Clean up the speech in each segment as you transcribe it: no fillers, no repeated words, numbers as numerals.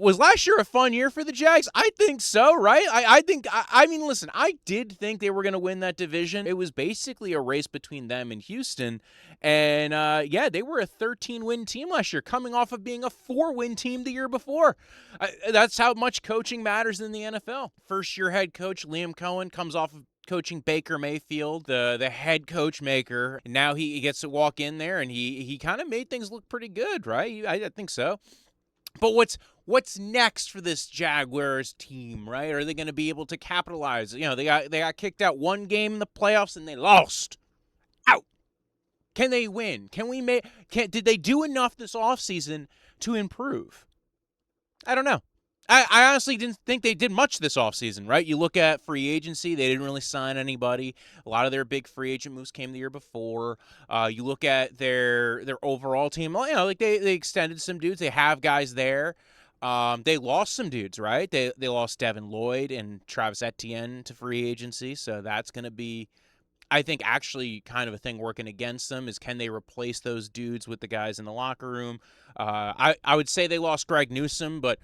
Was last year a fun year for the Jags? I think so, right? I mean, listen, I did think they were going to win that division. It was basically a race between them and Houston. And, yeah, they were a 13-win team last year, coming off of being a 4-win team the year before. That's how much coaching matters in the NFL. First-year head coach Liam Cohen comes off of coaching Baker Mayfield, the head coach maker. Now he gets to walk in there, and he kind of made things look pretty good, right? I think so. But what's next for this Jaguars team, right? Are they going to be able to capitalize? You know, they got kicked out one game in the playoffs and they lost. Out. Can they win? Did they do enough this offseason to improve? I don't know. I honestly didn't think they did much this offseason, right? You look at free agency, they didn't really sign anybody. A lot of their big free agent moves came the year before. You look at their overall team, you know, like they extended some dudes. They have guys there. They lost some dudes, right? They lost Devin Lloyd and Travis Etienne to free agency, so that's going to be, I think, actually kind of a thing working against them is can they replace those dudes with the guys in the locker room? I would say they lost Greg Newsome, but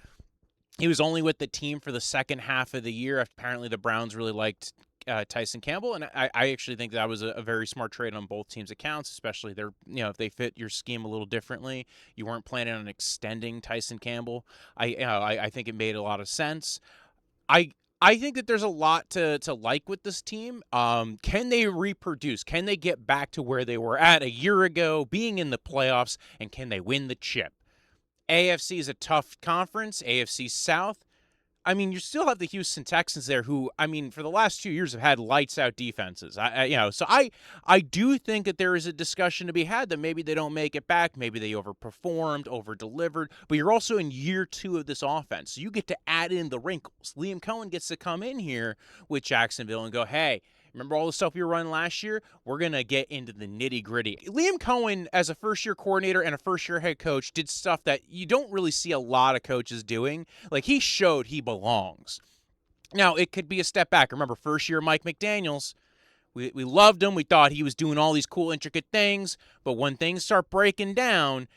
he was only with the team for the second half of the year. Apparently, the Browns really liked Tyson Campbell, and I actually think that was a very smart trade on both teams' accounts, especially if they fit your scheme a little differently. You weren't planning on extending Tyson Campbell. I think it made a lot of sense. I think that there's a lot to like with this team. Can they reproduce? Can they get back to where they were at a year ago, being in the playoffs, and can they win the chip? AFC is a tough conference. AFC South. I mean, you still have the Houston Texans there who, I mean, for the last 2 years have had lights out defenses. So I do think that there is a discussion to be had that maybe they don't make it back. Maybe they overperformed, over-delivered. But you're also in year 2 of this offense. So you get to add in the wrinkles. Liam Cohen gets to come in here with Jacksonville and go, hey, remember all the stuff we were running last year? We're going to get into the nitty-gritty. Liam Cohen, as a first-year coordinator and a first-year head coach, did stuff that you don't really see a lot of coaches doing. Like, he showed he belongs. Now, it could be a step back. Remember, first-year Mike McDaniels, we loved him. We thought he was doing all these cool, intricate things. But when things start breaking down,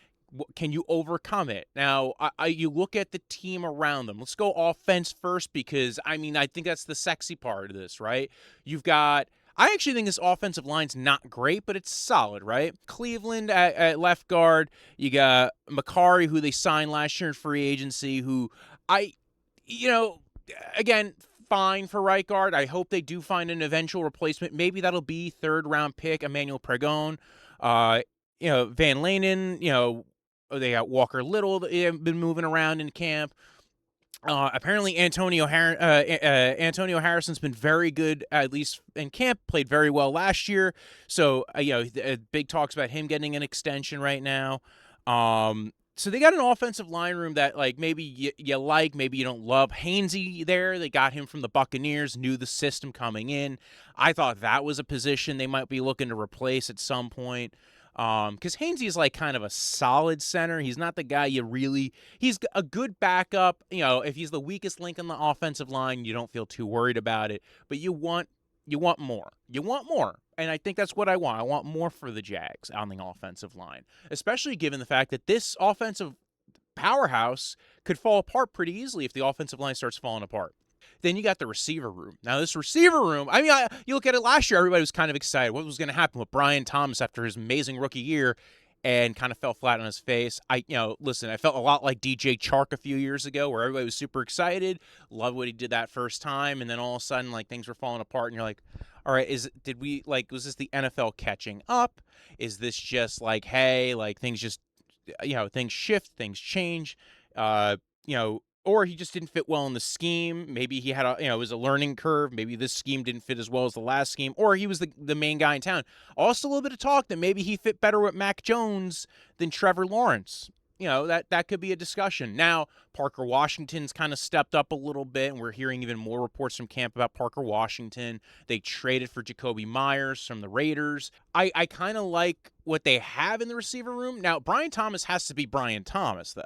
can you overcome it? Now, you look at the team around them. Let's go offense first because, I mean, I think that's the sexy part of this, right? I actually think this offensive line's not great, but it's solid, right? Cleveland at left guard. You got Macari, who they signed last year in free agency, who again, fine for right guard. I hope they do find an eventual replacement. Maybe that'll be third-round pick Emanuel Praone. Van Lanen, they got Walker Little. They have been moving around in camp. Apparently, Antonio Harrison's been very good, at least in camp, played very well last year. So, big talks about him getting an extension right now. So they got an offensive line room that, like, maybe you like, maybe you don't love. Hainsey there, they got him from the Buccaneers, knew the system coming in. I thought that was a position they might be looking to replace at some point. Because Hainsey is like kind of a solid center. He's not the guy he's a good backup. If he's the weakest link on the offensive line, you don't feel too worried about it. But you want more. You want more. And I think that's what I want. I want more for the Jags on the offensive line, especially given the fact that this offensive powerhouse could fall apart pretty easily if the offensive line starts falling apart. Then you got the receiver room. Now, this receiver room, you look at it last year, everybody was kind of excited. What was going to happen with Brian Thomas after his amazing rookie year and kind of fell flat on his face? I felt a lot like DJ Chark a few years ago where everybody was super excited, loved what he did that first time, and then all of a sudden, like, things were falling apart, and you're like, all right, was this the NFL catching up? Is this just like, hey, like, things just, things shift, things change, or he just didn't fit well in the scheme. Maybe he had it was a learning curve. Maybe this scheme didn't fit as well as the last scheme, or he was the main guy in town. Also, a little bit of talk that maybe he fit better with Mac Jones than Trevor Lawrence. That could be a discussion. Now, Parker Washington's kind of stepped up a little bit, and we're hearing even more reports from camp about Parker Washington. They traded for Jacobe Meyers from the Raiders. I kind of like what they have in the receiver room. Now, Brian Thomas has to be Brian Thomas, though,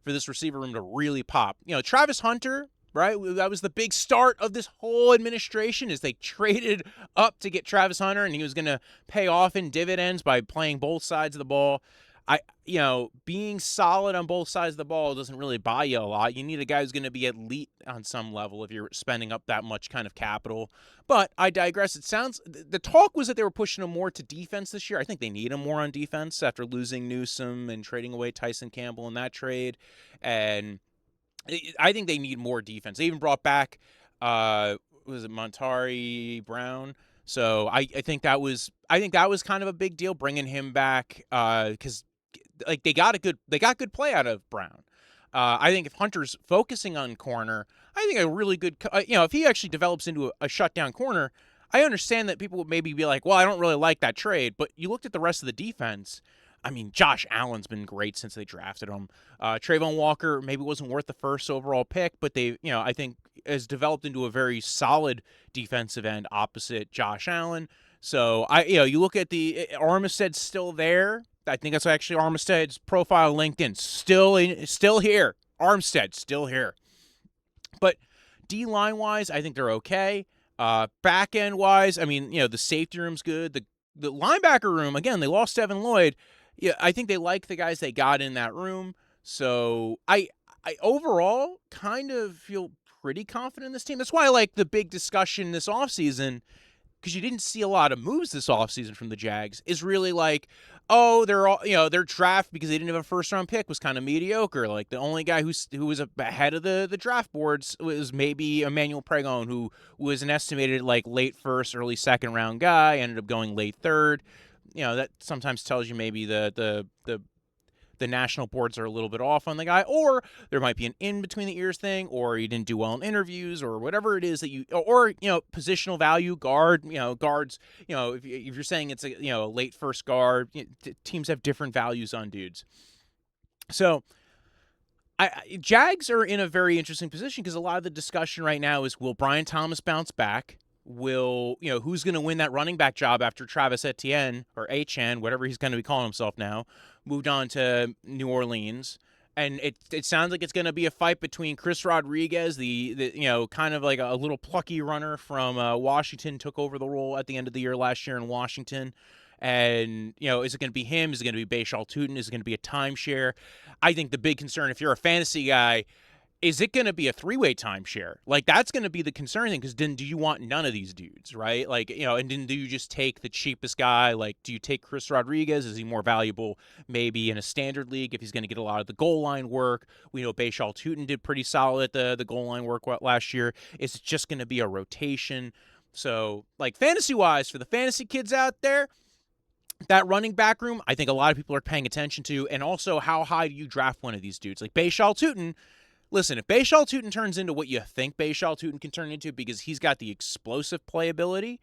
for this receiver room to really pop. Travis Hunter, right? That was the big start of this whole administration is they traded up to get Travis Hunter, and he was going to pay off in dividends by playing both sides of the ball. being solid on both sides of the ball doesn't really buy you a lot. You need a guy who's going to be elite on some level if you're spending up that much kind of capital. But I digress. It sounds the talk was that they were pushing him more to defense this year. I think they need him more on defense after losing Newsome and trading away Tyson Campbell in that trade. And I think they need more defense. They even brought back, was it Montari Brown? So I think that was kind of a big deal bringing him back because like they got good play out of Brown. I think if Hunter's focusing on corner, I think a really good if he actually develops into a shutdown corner, I understand that people would maybe be like, well, I don't really like that trade, but you looked at the rest of the defense. I mean, Josh Allen's been great since they drafted him. Trayvon Walker maybe wasn't worth the first overall pick, but I think has developed into a very solid defensive end opposite Josh Allen. So you look at the Armstead's still there. I think that's actually Armstead's profile on LinkedIn. Still here. Armstead still here. But D-line wise, I think they're okay. Back end wise, I mean, the safety room's good. The linebacker room, again, they lost Devin Lloyd. Yeah, I think they like the guys they got in that room. So I overall kind of feel pretty confident in this team. That's why I like the big discussion this offseason, because you didn't see a lot of moves this offseason from the Jags, is really like, oh, they're all, their draft because they didn't have a first-round pick was kind of mediocre. Like the only guy who was ahead of the draft boards was maybe Emanuel Praone, who was an estimated like late first, early second-round guy, ended up going late third. That sometimes tells you maybe the national boards are a little bit off on the guy, or there might be an in between the ears thing, or you didn't do well in interviews, or whatever it is that or positional value guards, if you're saying it's a late first guard, teams have different values on dudes. So Jags are in a very interesting position because a lot of the discussion right now is, will Brian Thomas bounce back? Who's going to win that running back job after Travis Etienne or Etienne, whatever he's going to be calling himself now, moved on to New Orleans. And it sounds like it's going to be a fight between Chris Rodriguez, the kind of like a little plucky runner from Washington, took over the role at the end of the year last year in Washington. And, is it going to be him? Is it going to be Bashal Tutin? Is it going to be a timeshare? I think the big concern, if you're a fantasy guy, is it going to be a three-way timeshare? Like, that's going to be the concern thing, because then do you want none of these dudes, right? Like, and then do you just take the cheapest guy? Like, do you take Chris Rodriguez? Is he more valuable maybe in a standard league if he's going to get a lot of the goal line work? We know Bashal Tutin did pretty solid at the goal line work last year. Is it just going to be a rotation? So, like, fantasy-wise, for the fantasy kids out there, that running back room, I think a lot of people are paying attention to, and also how high do you draft one of these dudes? Like, Bashal Tutin. Listen, if Bashal Tutin turns into what you think Bashal Tutin can turn into, because he's got the explosive playability,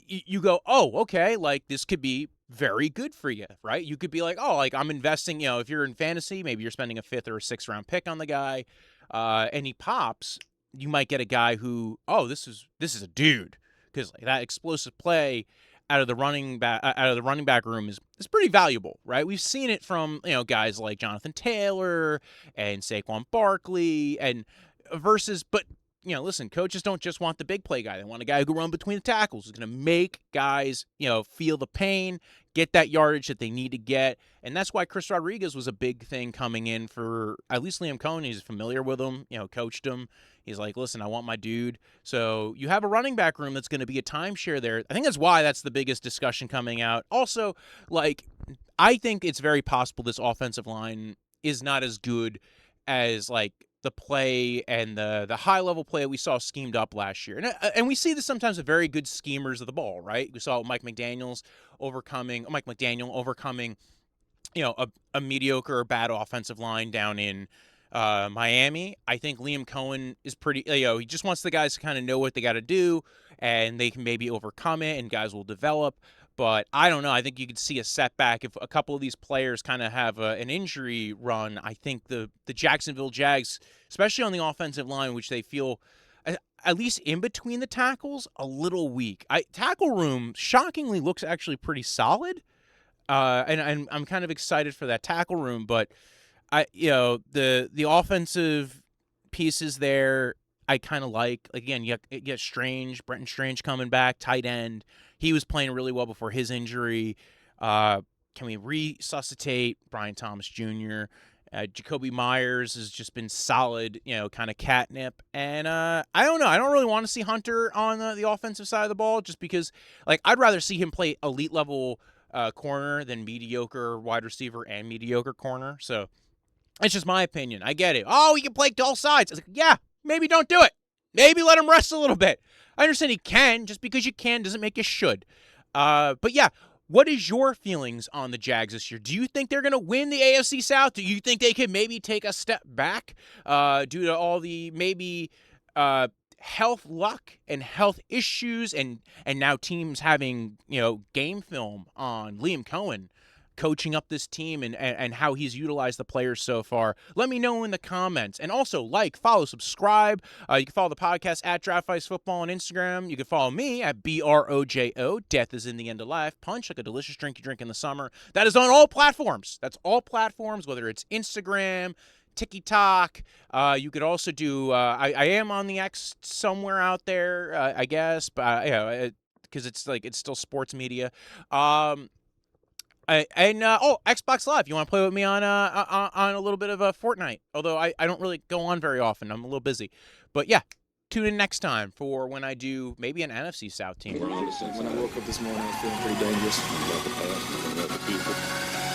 you go, oh, okay, like this could be very good for you, right? You could be like, oh, like I'm investing, if you're in fantasy, maybe you're spending a 5th or a 6th round pick on the guy, and he pops, you might get a guy who, oh, this is a dude, because like that explosive play out of the running back room is pretty valuable, right? We've seen it from guys like Jonathan Taylor and Saquon Barkley and versus, but listen, coaches don't just want the big play guy. They want a guy who can run between the tackles, who's going to make guys feel the pain, get that yardage that they need to get, and that's why Chris Rodriguez was a big thing coming in for at least Liam Cohen. He's familiar with him, coached him. He's like, listen, I want my dude. So you have a running back room that's going to be a timeshare there. I think that's why that's the biggest discussion coming out. Also, like, I think it's very possible this offensive line is not as good as, like, the play and the high-level play that we saw schemed up last year. And we see this sometimes with very good schemers of the ball, right? We saw Mike McDaniel overcoming, a mediocre or bad offensive line down in Miami. I think Liam Cohen is pretty, he just wants the guys to kind of know what they got to do, and they can maybe overcome it, and guys will develop. But I don't know. I think you could see a setback if a couple of these players kind of have an injury run. I think the Jacksonville Jags, especially on the offensive line, which they feel, at least in between the tackles, a little weak. Tackle room, shockingly, looks actually pretty solid. And I'm kind of excited for that tackle room. But, the offensive pieces there, I kind of like. Again, you get Brenton Strange coming back, tight end. He was playing really well before his injury. can we resuscitate Brian Thomas Jr.? Jacobe Meyers has just been solid, kind of catnip. And I don't know. I don't really want to see Hunter on the offensive side of the ball just because, I'd rather see him play elite level corner than mediocre wide receiver and mediocre corner. So it's just my opinion. I get it. Oh, he can play all sides. I was like, yeah, maybe don't do it. Maybe let him rest a little bit. I understand he can. Just because you can doesn't make you should. But yeah, what is your feelings on the Jags this year? Do you think they're going to win the AFC South? Do you think they could maybe take a step back due to all the maybe health luck and health issues and now teams having, game film on Liam Cohen coaching up this team and how he's utilized the players so far? Let me know in the comments. And also follow, subscribe. You can follow the podcast at Draft Ice Football on Instagram. You can follow me at BROJO. Death is in the end of life. Punch like a delicious drink you drink in the summer. That is on all platforms. That's all platforms, whether it's Instagram, TikTok. You could also do, I am on the X somewhere out there, I guess, but because it's still sports media. Xbox Live. You want to play with me on a little bit of a Fortnite? Although I don't really go on very often. I'm a little busy. But yeah, tune in next time for when I do maybe an NFC South team. When I woke up this morning, I was feeling pretty dangerous. About the past, about the people.